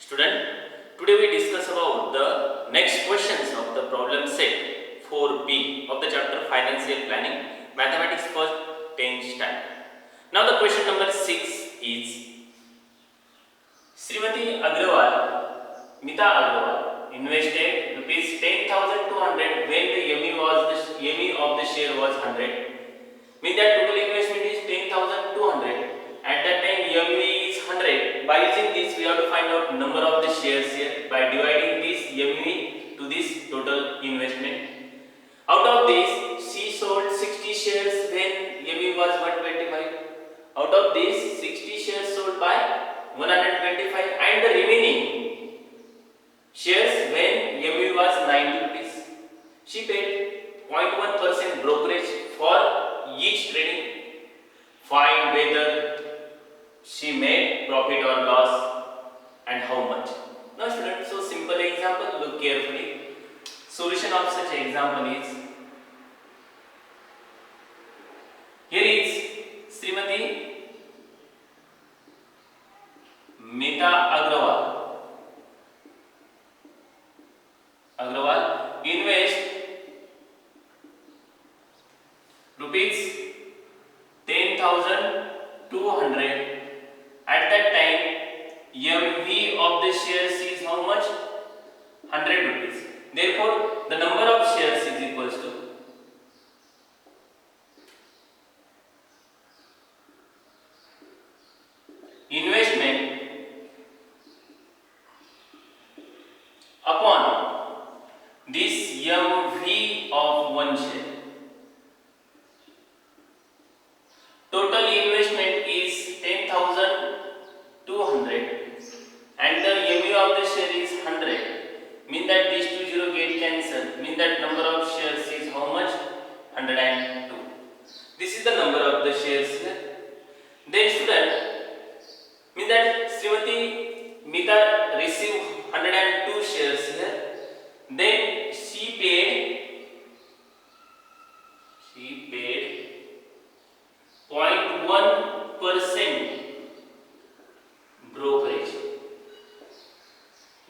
Student, today we discuss about the next questions of the problem set 4B of the chapter Financial Planning, Mathematics for 10th standard. Now the question number 6 is Srimati Agrawal, Mita Agrawal invested rupees 10,200 when the ME of the share was 100. Means that total investment is 10,200. At that time ME is 100. By using this we have to find out number of the shares here by dividing this ME to this total investment. Out of this she sold 60 shares when ME was 125. Out of this 60 shares sold by 125 and the remaining shares when ME was 90 rupees. She paid 0.1% brokerage for each trading. Find whether she made profit or loss and how much. Now students, so simple example, look carefully. Solution of such example is, here is Srimati Mita Agrawal invest rupees 10,200. At that time MV of the shares is how much? 100 rupees. Therefore the number of shares is equals to investment upon this MV of one share. Total investment is 10,200 and the MU of the share is 100. Mean that these two zero get cancelled. Mean that number of shares is how much? 102. This is the number of the shares here. Then student, mean that Srimati Mita received 102 shares here. Then she paid 0.1% brokerage.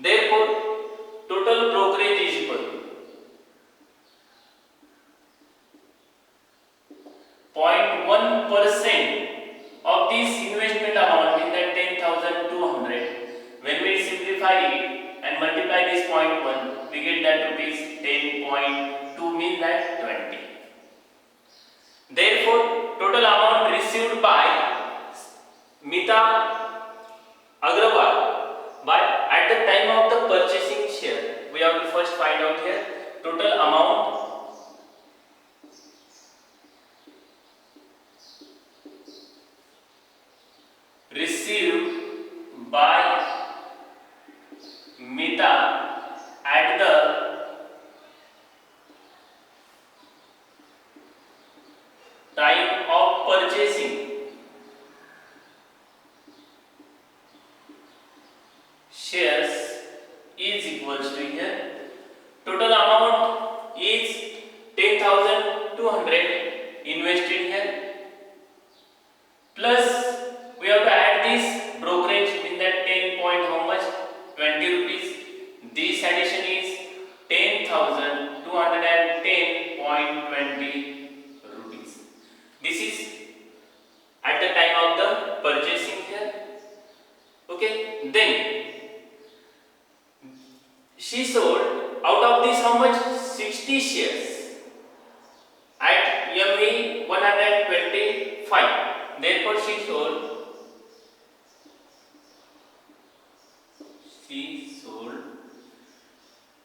Therefore, total brokerage is equal to 0.1% of this investment amount, in that 10,200. When we simplify it and multiply this 0.1, we get that rupees 10.2, means that 20. Therefore, total amount received by Mita Agrawal at the time of the purchasing share, we have to first find out here total amount received by Mita at the time of purchasing shares is equals to here total amount is 10,200 invested here plus we have to add this brokerage, in that 10 point how much? 20 rupees. This addition is 10,210.20 rupees. This is at the time of the purchasing here. Okay, then she sold out of this how much? 60 shares at ME 125. Therefore she sold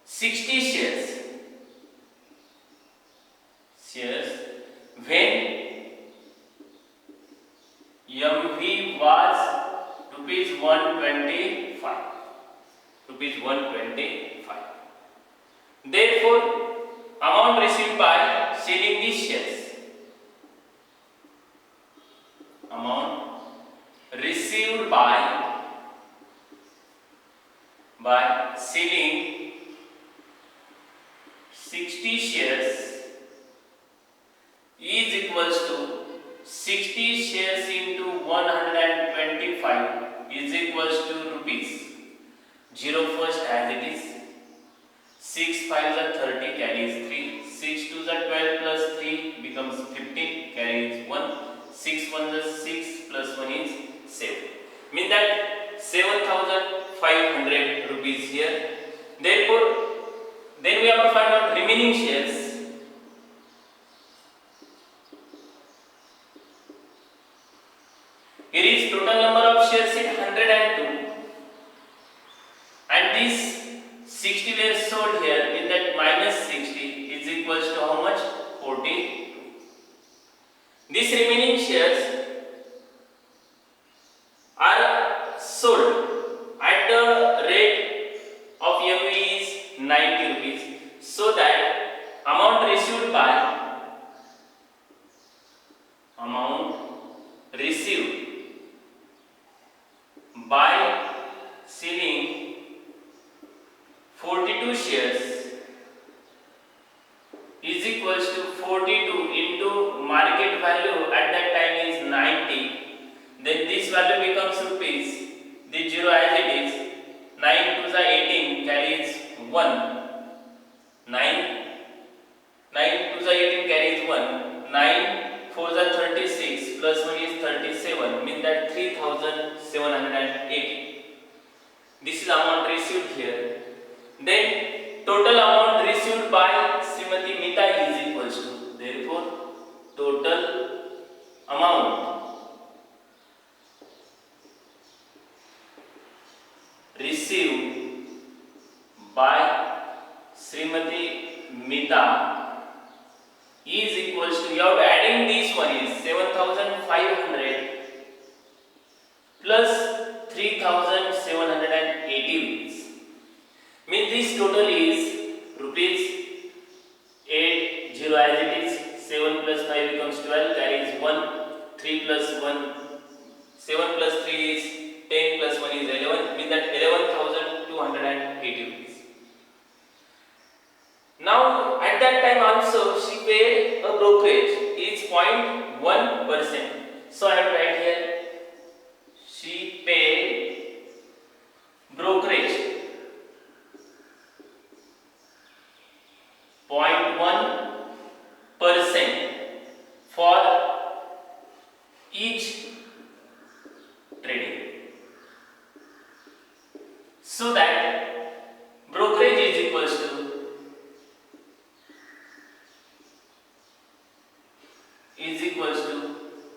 60 shares when MV was rupees 125. Therefore amount received by selling these shares, amount received by selling 60 shares is equals to 60 shares into 125 is equals to rupees. 0 first as it is. 6 5s are 30, carries 3. 6 2s are 12 plus 3 becomes 15, carries 1. 6 1s are 6 plus 1 is 7. Mean that 7,500 rupees here. Therefore, then we have to find out remaining shares. Here is total number of shares is 102, and this 60 were sold here, in that minus 60 is equals to how much? 40. These remaining shares are sold at the rate of MV is 90 rupees, so that amount received by selling 42 shares is equals to 42 into market value at that time is 90. Then this value becomes rupees. This 0 as it is. 9 to the 18 carries 1. 9 to the 18 carries 1. 9 4 the 36 plus 1 is 37. Means that 3,780. This is amount received here. Then total amount received by Srimati Mita is equals to, therefore total amount received by Srimati Mita is equals to, you have to adding this one is 7,500 plus 3,780 rupees. Means this total is rupees 80 as it is. 7 plus 5 becomes 12, carries 1. 3 plus 1, 7 plus 3 is 10 plus 1 is 11. Means that 11,280 rupees. Now at that time also she paid a brokerage is 0.1%. So I have to write here she paid brokerage 0.1% for each trading, so that brokerage is equals to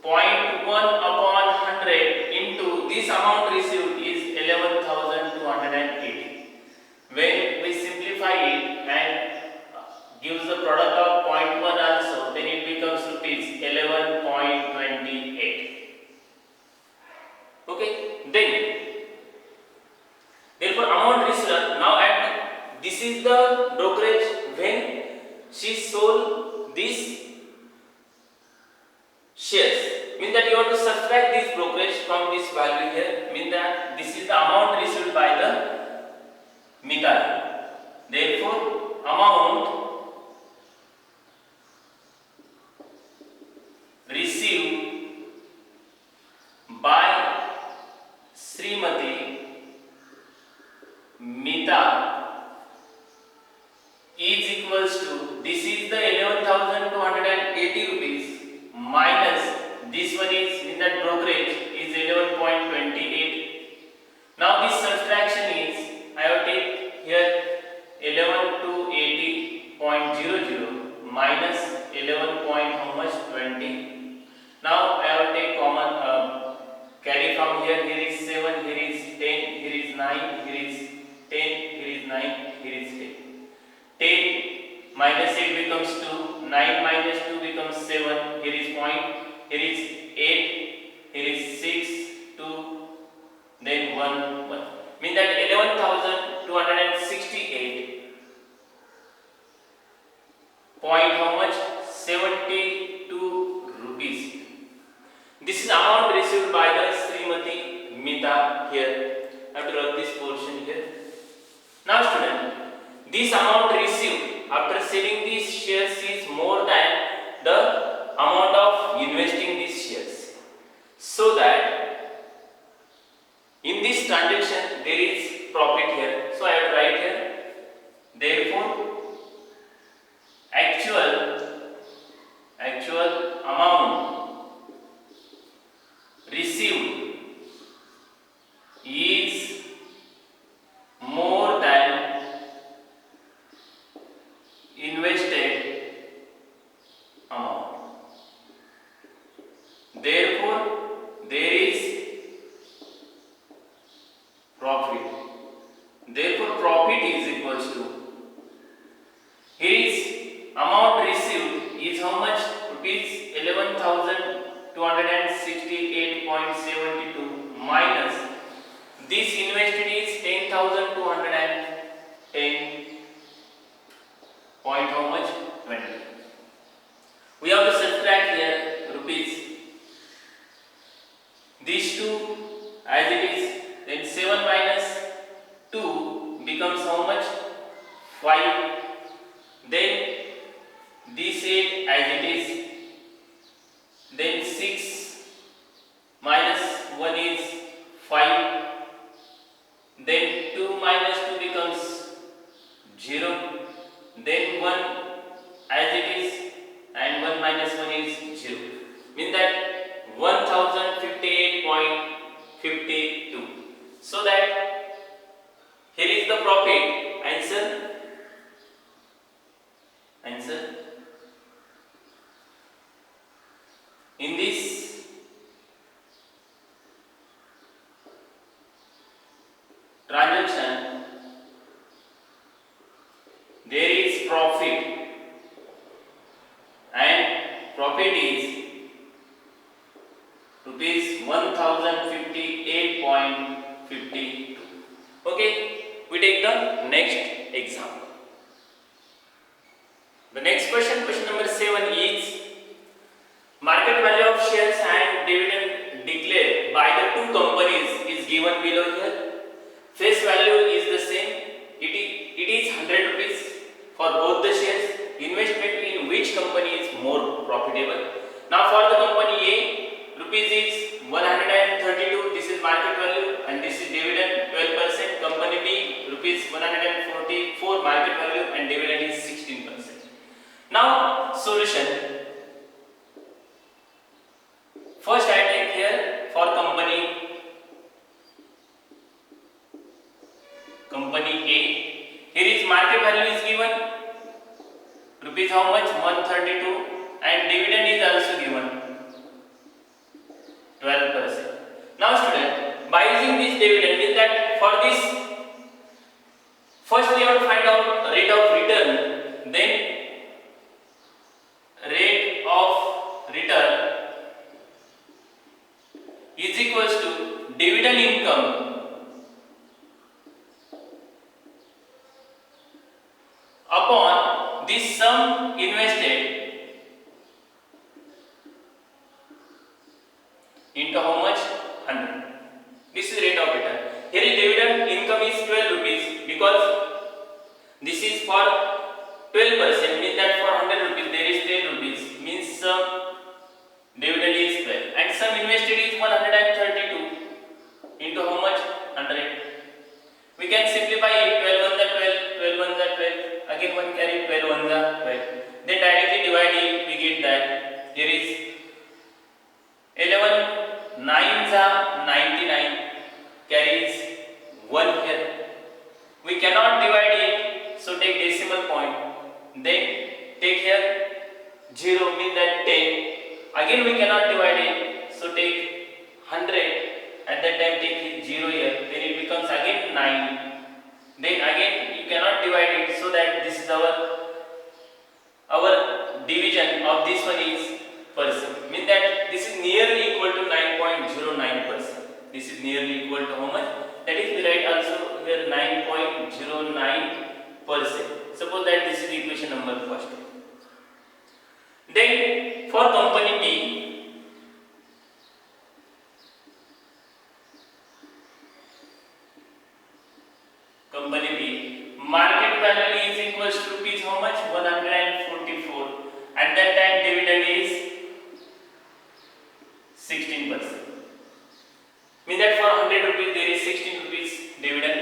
0.1 upon 100 into this amount received is 11,280. When we simplify it and gives the product of 0.1 also, then it becomes rupees 11.28. Okay, then therefore amount received now at this is the brokerage when she sold this shares. Means that you have to subtract this brokerage from this value here. Means that this is the amount received by the Mita. Therefore amount received by Srimati Mita is equals to, this is the 11,280 rupees minus this one is, in that brokerage is 11.28. Now this subtraction is, I have to take here 11,280.00 minus 11 point how much, 20. Now I have to take common carry from here. Here is 7, here is 10, here is 9, here is 10, here is 9, here is 10. 10 minus 8 becomes 2, 9 minus 2 becomes 7, here is point, here is 8, here is 6, 2, then 1, 1. Mean that 11,268 point how much, 72 rupees. This is amount received by the Srimati Mita here. I have to write this portion here. Now student, this amount received after selling these shares is more than the amount of investing these shares, so that in this transaction there is profit here, so I will write here. Therefore, actual amount received is more than invested amount. Therefore, there is profit. Therefore, profit is equals to, here is amount received is how much? Rupees 11,268.72 minus this invested is 10,210 point how much? 20. We have to subtract here rupees. These two as it is, then 7 minus 2 becomes how much? 5. Then this 8 as it is, then 6 minus 1 is 5, then 2 minus 2 becomes 0, then 1 as it is, and 1 minus 1 is 0, means that 1058.52. So that here is the profit. Answer in this transaction there is profit, and profit is rupees 1058.52. Okay, we take the next example. The next question number 7 is market value of shares and dividend declared by the two companies is given below here. Face value is the same. It is 100 rupees for both the shares. Investment in which company is more profitable? Now for the company A, rupees is 132. This is market value, and this is dividend 12%. Company B, rupees 144 market value, and dividend is 16%. Now solution. First I take here for company A. Here is market value is given rupees how much? 132, and dividend is also given 12%. Now student, by using this dividend, means that for this first we have to find out rate of return, then rate of return is equals to dividend income upon this sum invested into how much? 100. This is rate of return. Here is dividend income is 12 rupees because this is for 12%, means that for 100 rupees there is 10 rupees, means sum dividend is 12, and sum invested is 132 into how much? 100. We can simplify it. 12 1 the 12, 12 1 the 12, again one carry 12 1 the 12, then directly divide it, we get that here is 11 9 the 99, carries 1 here. We cannot divide it, so take decimal point, then take here 0, means that 10. Again we cannot divide it, so take 100, at that time take 0 here, then it becomes again 9. Then again you cannot divide it, so that this is our division of this one is percent, means that this is nearly equal to 9.09%. This is nearly equal to how much? That is, we write also here 9.09%. Suppose that this is equation number first. Then for company B, market value is equals to rupees how much? 144. At that time dividend is 16%. Means that for 100 rupees there is 16 rupees dividend.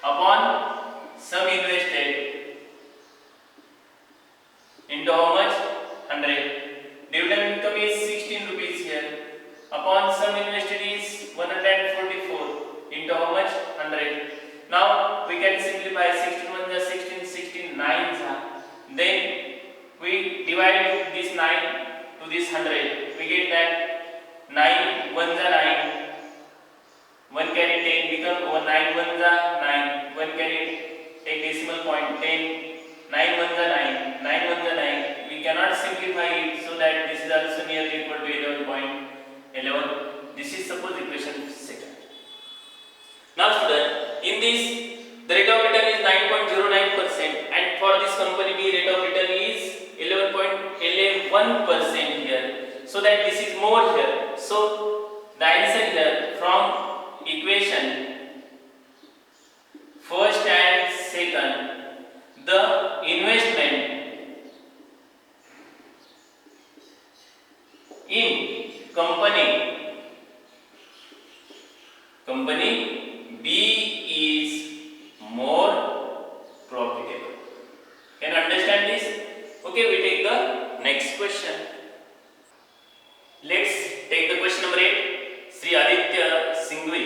upon sum invested into how much? 100. Dividend income is 16 rupees here. Upon sum invested is 144 into how much? 100. Now we can simplify 16 1 is 16, 16 9s are. Then we divide this 9 to this 100. We get that 9 1s are 9. 1 carry 10 become 9 1s are 9. 1 carry take decimal point 10. 9 1s are 9. 9 1s are 9. We cannot simplify it, so that this is also nearly equal to 11.11. This is suppose equation second. Now student, in this the rate of return is 9.09% and for this company B rate of return is 11.11% here. So that this is more here. So the answer here from equation first and second, the investment in company B is more profitable. Can you understand this? Okay, we take the next question. Let's take the question number 8. Sri Aditya Singhvi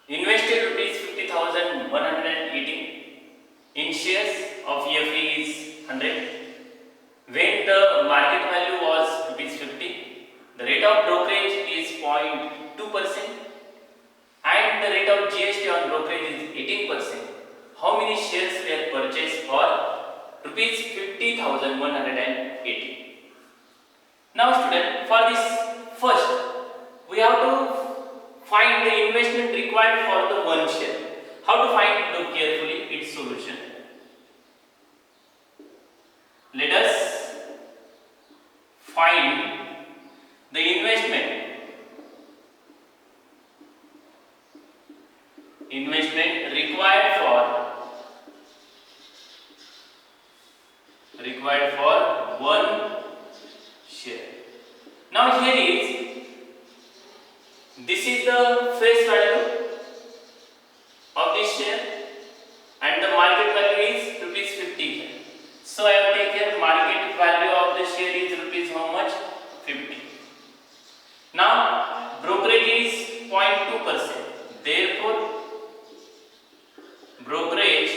invested rupees 50,118 in shares of EFE is 100. When the market value was rupees 50, the rate of brokerage is 0.2% and the rate of GST on brokerage is 18%. How many shares were purchased for rupees 50,180? Now student, for this first we have to find the investment required for the one share. How to find? Look carefully its solution. Let us find the investment required for one share. Now here is, this is the face value of this share and the market value is rupees 50. So I have taken here market value of the share is rupees how much? 50. Now brokerage is 0.2%. Therefore brokerage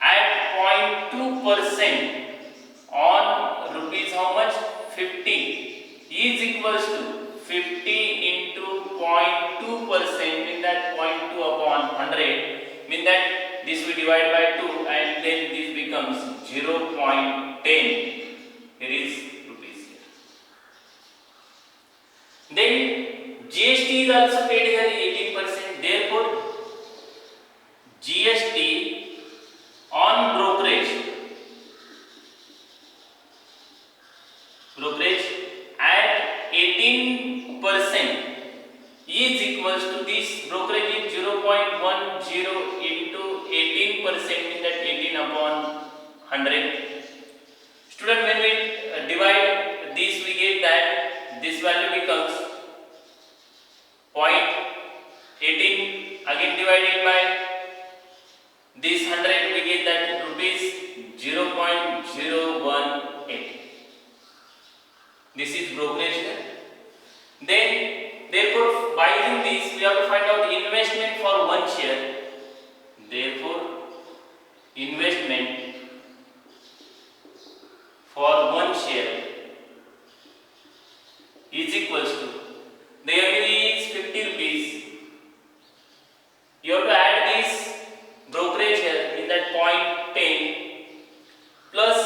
at 0.2% on rupees how much? 50 is equals to 50 into 0.2%, mean that 0.2 upon 100, mean that this we divide by 2 and then this becomes 0.10. Here is rupees here. Then GST is also paid here 18%. Therefore GST on brokerage at 18% is equals to this brokerage is 0.10 into 18%, mean that 18 upon 100. Student, when we divide this, we get that this value becomes 0.18, again divided by this 100, we get that rupees 0.018. This is brokerage here. Then therefore by using this we have to find out the investment for one share. Therefore investment for one share is equals to, the MU is 50 rupees. You have to add this brokerage here in that 0.10 plus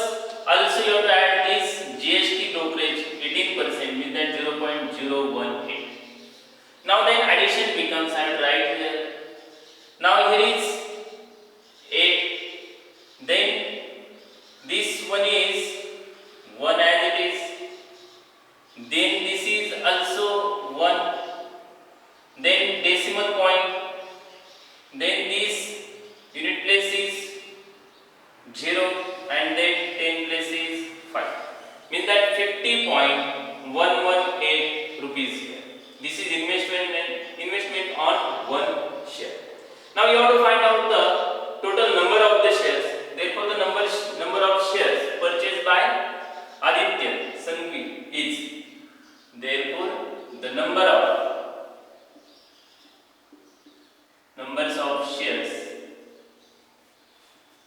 also you have to add this GST brokerage 18%, means that 0.018. Now then addition becomes, I will write here. Now here is 8. Then this one is 1 as it is. Then this is also 1. Then decimal point. Then this unit place is 0 and then 10 place is 5. Means that 50.118 rupees here. This is investment Now you have to find out the total number of the shares. Therefore, the number of shares purchased by Aditya Sanghvi is, therefore the numbers of shares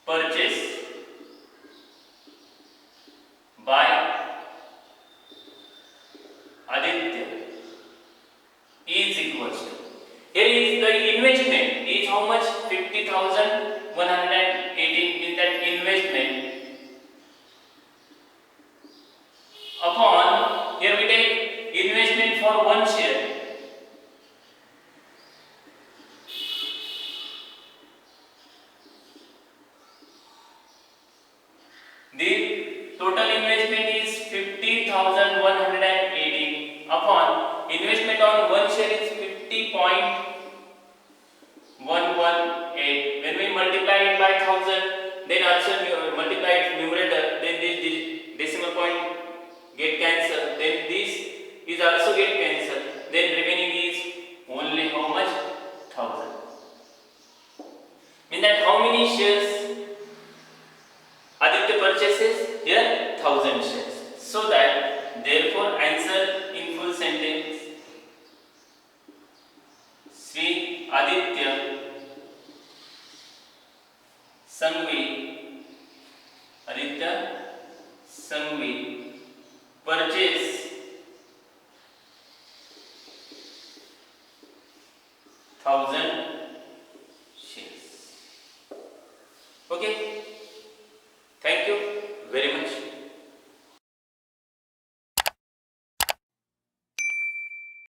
purchased by Aditya is equals to, here is the investment is how much? 50,118 means that investment upon, here we take investment for one share. The total investment is 50,118 upon investment on one share is 50.118. When we multiply it by 1000, then also multiply it numerator, then this decimal point get cancelled, then this is also get cancelled, then remaining is only how much? 1000. Mean that how many shares Aditya purchases? Here 1000 shares. So that therefore answer in full sentence, Sri Aditya Sanghvi purchase 1000 shares. Okay.